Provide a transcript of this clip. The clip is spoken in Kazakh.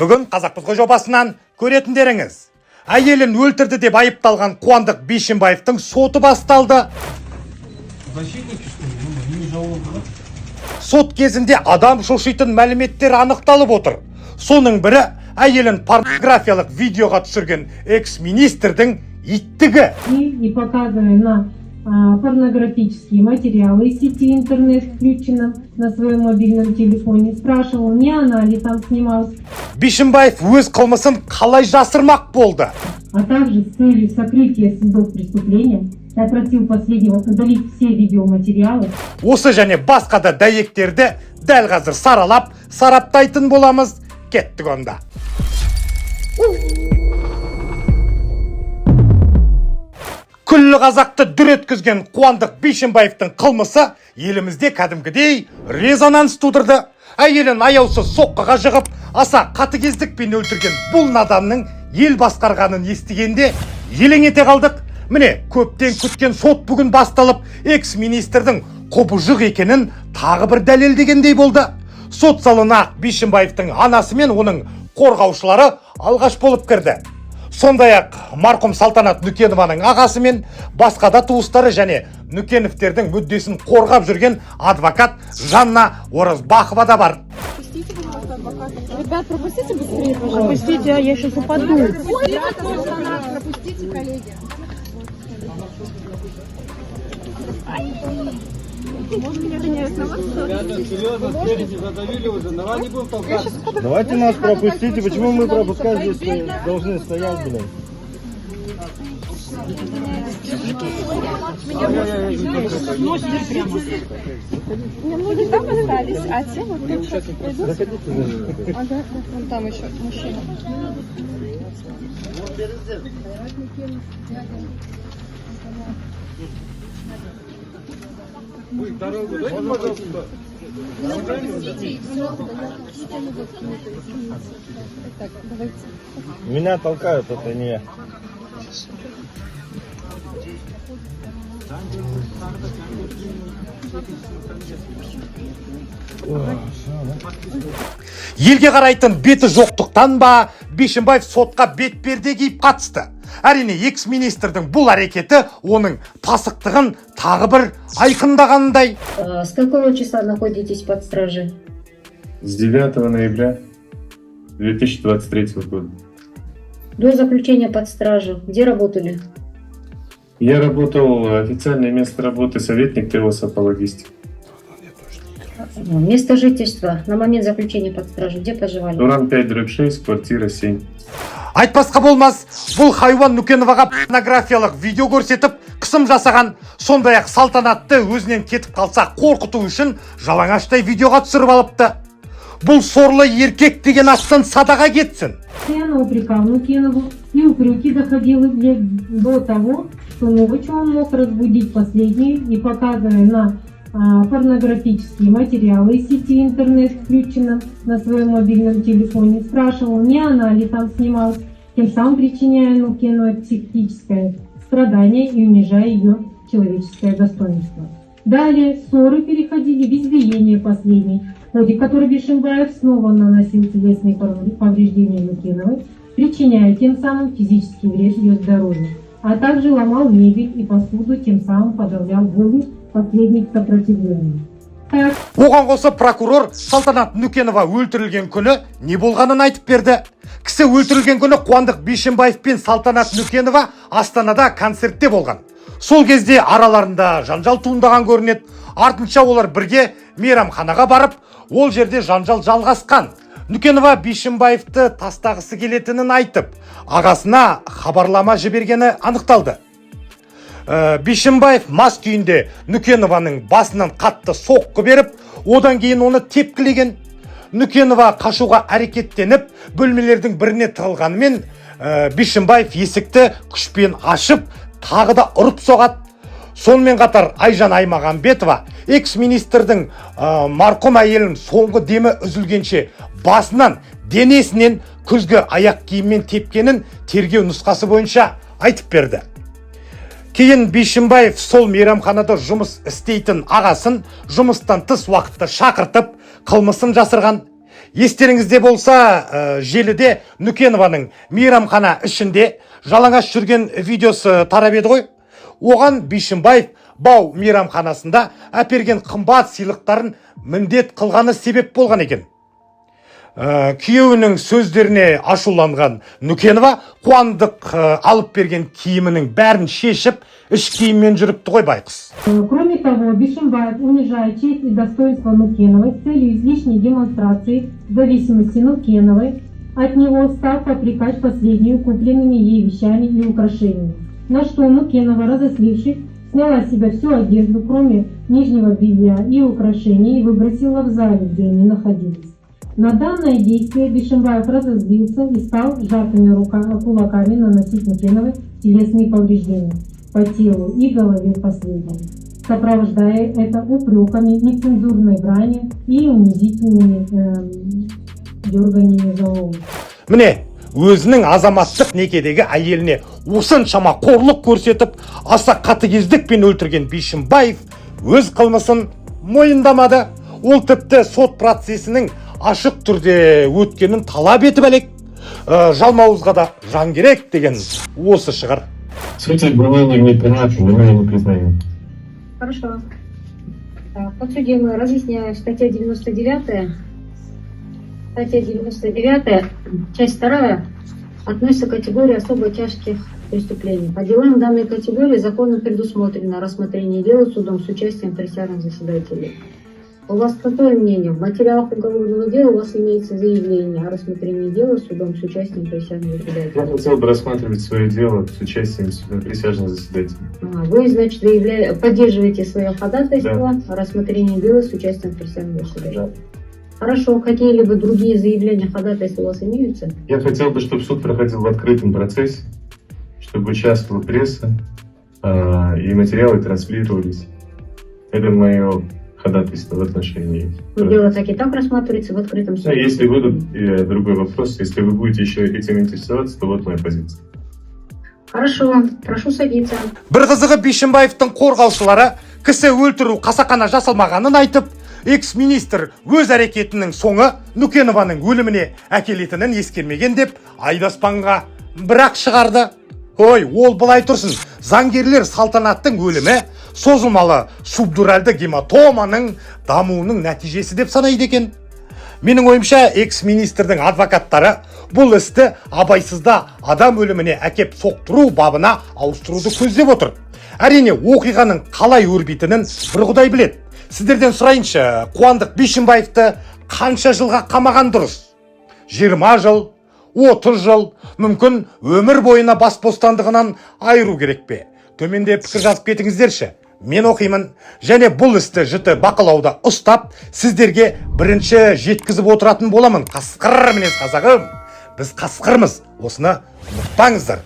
Бүгін Қазақпыз ғой жобасынан көретіндеріңіз. Әйелін өлтірді деп айыпталған Қуандық Бишімбаевтың соты басталды. Сот кезінде адам шошитын мәліметтер анықталып отыр. Соның бірі әйелін порнографиялық видеоға түсірген экс-министрдің иттігі. И показывая на порнографические материалы из сети интернет включенном на своем мобильном телефоне, спрашивал, не она ли там снималась. Бишімбаев өз қылмысын қалай жасырмақ болды. А также с целью сокрытия следов преступления я просил последнего удалить все видеоматериалы. Осы және басқа да дәйектерді дәл қазір саралап, сараптайтын боламыз. Кеттік онда. Күллі қазақты дүр еткізген Қуандық Бишімбаевтың қылмысы елімізде кәдімгідей резонанс тудырды. Әйелін аяусыз соққыға жығып, аса қатыгездікпен өлтірген бұл наданның ел басқарғанын естігенде елең ете қалдық. Міне, көптен күткен сот бүгін басталып, экс-министрдің құбыжық екенін тағы бір дәлелдегендей болды. Сот залына Бишімбаевтың анасы мен оның қорғаушылары алғаш болып кірді. Сондай-ақ марқұм Салтанат Нүкенованың ағасы мен басқа да туыстары және Нүкеновтердің мүддесін қорғап жүрген адвокат Жанна Оразбахова да бар. Ребят, пропустите быстрее, пожалуйста. Пропустите, я сейчас упаду. Пропустите, коллеги. Давайте нас пропустите. Почему мы пропускать здесь должны стоять, блин? Многие там остались, а те вот тут сейчас придут. Ага, вон там еще мужчина. Меня толкают, это не я. Елге қарайтын беті жоқтықтан ба, Бишімбаев сотқа бетперде киіп қатысты. Әрине, экс-министрдің бұл әрекеті оның пасықтығын тағы бір айқындағандай. С какого числа находитесь под стражей? С 9 ноября 2023 года. До заключения под стражу где работали? Я работал, официальное место работы советник ТОСа по логистике. Место жительства на момент заключения под стражу где проживали? Туран 5/6, квартира 7. Айтпасқа болмас, бұл хайуан Нүкеноваға порнографиялық видео көрсетіп, қысым жасаған, сондай-ақ Салтанатты өзінен кетіп қалса қорқыту үшін жалаңаштай видеоға түсіріп алыпты. Бұл сорлы еркек деген аттан садаға кетсін. Постоянно упрекал Нүкенову, и упреки доходили до того, что ночью он мог разбудить последнюю и, показывая на порнографические материалы из сети интернет включенном на своем мобильном телефоне, спрашивал, не она ли там снималась, тем самым причиняя Нүкеновой психическое страдание и унижая ее человеческое достоинство. Далее ссоры переходили в избиение последней, в ходе которой Бишімбаев снова наносил телесные повреждения Нүкеновой, причиняя тем самым физический вред ее здоровью, а также ломал мебель и посуду, тем самым подавлял волю последних сопротивления. Оған қоса прокурор Салтанат Нүкенова өлтірілген күні не болғанын айтып берді. Кісі өлтірілген күні Қуандық Бишімбаев пен Салтанат Нүкенова Астанада концертте болған. Сол кезде араларында жанжал туындаған көрінеді. Артынша олар бірге мейрамханаға барып, ол жерде жанжал жалғасқан. Нүкенова Бишімбаевты тастағысы келетінін айтып, ағасына хабарлама жібергені анықталды. Бишімбаев мас күйінде Нүкенованың басынан қатты соққы беріп, одан кейін оны тепкілеген. Нүкенова қашуға әрекеттеніп, бөлмелердің біріне тығылғанымен Бишімбаев есікті күшпен ашып, тағы да ұрып соғады. Сонымен қатар Айжан Аймағамбетова экс-министрдің марқұм әйелін соңғы демі үзілгенше басынан, денесінен күзгі аяқ киіммен тепкенін тергеу нұсқасы бойынша айтып берді. Кейін Бишімбаев сол мейрамханада жұмыс істейтін ағасын жұмыстан тыс уақытта шақыртып, қылмысын жасырған. Естеріңізде болса, желіде Нүкенованың мейрамхана ішінде жалаңаш жүрген видеосы тарап еді ғой. Оған Бишімбаев Бау мейрамханасында әперген қымбат сыйлықтарын міндет қылғаны себеп болған екен. Күйеуінің сөздеріне ашуланған Нүкенова Қуандық алып берген киімінің бәрін шешіп, іш киіммен жүріпті ғой байқұс. Кроме того, Бишімбаев, унижая честь и достоинство Нүкеновой с целью излишней демонстрации зависимости Нүкеновой, от него стал попрекать последнюю купленными ей вещами и украшениями. На что Нүкенова, разозлившись, сняла с себя всю одежду, кроме нижнего белья и украшений, и выбросила в зале, где они находились. На данное действие Бишімбаев разозлился и стал сжатыми кулаками наносить Нүкеновой телесные повреждения по телу и голове последней, сопровождая это упреками, нецензурной брани и унизительными дерганиями за волосы. Міне, өзінің азаматтық некедегі әйеліне осыншама қорлық көрсетіп, аса қатыгездікпен өлтірген Бишімбаев өз қылмысын мойындамады. Ол тіпті сот процесінің ашық түрде өткенін талап етіп әлек. Жалмауызға да жан керек деген осы шығар. Суть обвинения не принято, но мы не признаем. Хорошо. По сути мы разъясняем статья 99. Статья 99, часть 2, относится к категории особо тяжких преступлений. По делам данной категории законом предусмотрено рассмотрение дела судом с участием присяжных заседателей. У вас какое мнение? В материалах уголовного дела у вас имеется заявление о рассмотрении дела судом с участием присяжных заседателей. Я хотел бы рассматривать свое дело с участием присяжных заседателей. Вы, значит, поддерживаете свое ходатайство о рассмотрении дела с участием присяжных заседателей. Да. Хорошо. Какие-либо другие заявления, ходатайства у вас имеются? Я хотел бы, чтобы суд проходил в открытом процессе, чтобы участвовала пресса и материалы транслировались. Это мое ходатайство в отношении. Дело так и так рассматривается в открытом суде. Если будут другой вопрос, если вы будете еще этим интересоваться, то вот моя позиция. Хорошо, прошу садиться. Бір қызығы Бишімбаевтың қорғаушылары кісі өлтіру қасақана жасалмағанын айтып, экс-министр өз әрекетінің соңы Нүкенованың өліміне әкелетінін ескермеген деп айдаспанға бірақ шығарды. Ой, ол былай тұрсын, заңгерлер салтанаттың өлімі созылмалы субдуральды гематоманың дамуының нәтижесі деп санайды екен. Менің ойымша, экс-министрдің адвокаттары бұл істі абайсызда адам өліміне әкеп соқтыру бабына ауыстыруды көздеп отыр. Әрине, оқиғаның қалай өрбитінін бір Құдай біледі. Сіздерден сұрайыншы, Қуандық Бишімбаевты қанша жылға қамаған дұрыс? 20 жыл, 30 жыл, мүмкін өмір бойына бас бостандығынан айыру керек пе? Төменде пікір жазып кетіңіздерші. Мен оқимын, және бұл істі жіті бақылауда ұстап, сіздерге бірінші жеткізіп отыратын боламын. Қасқыр мінез қазағым. Біз қасқырмыз, осыны ұмытпаңыздар.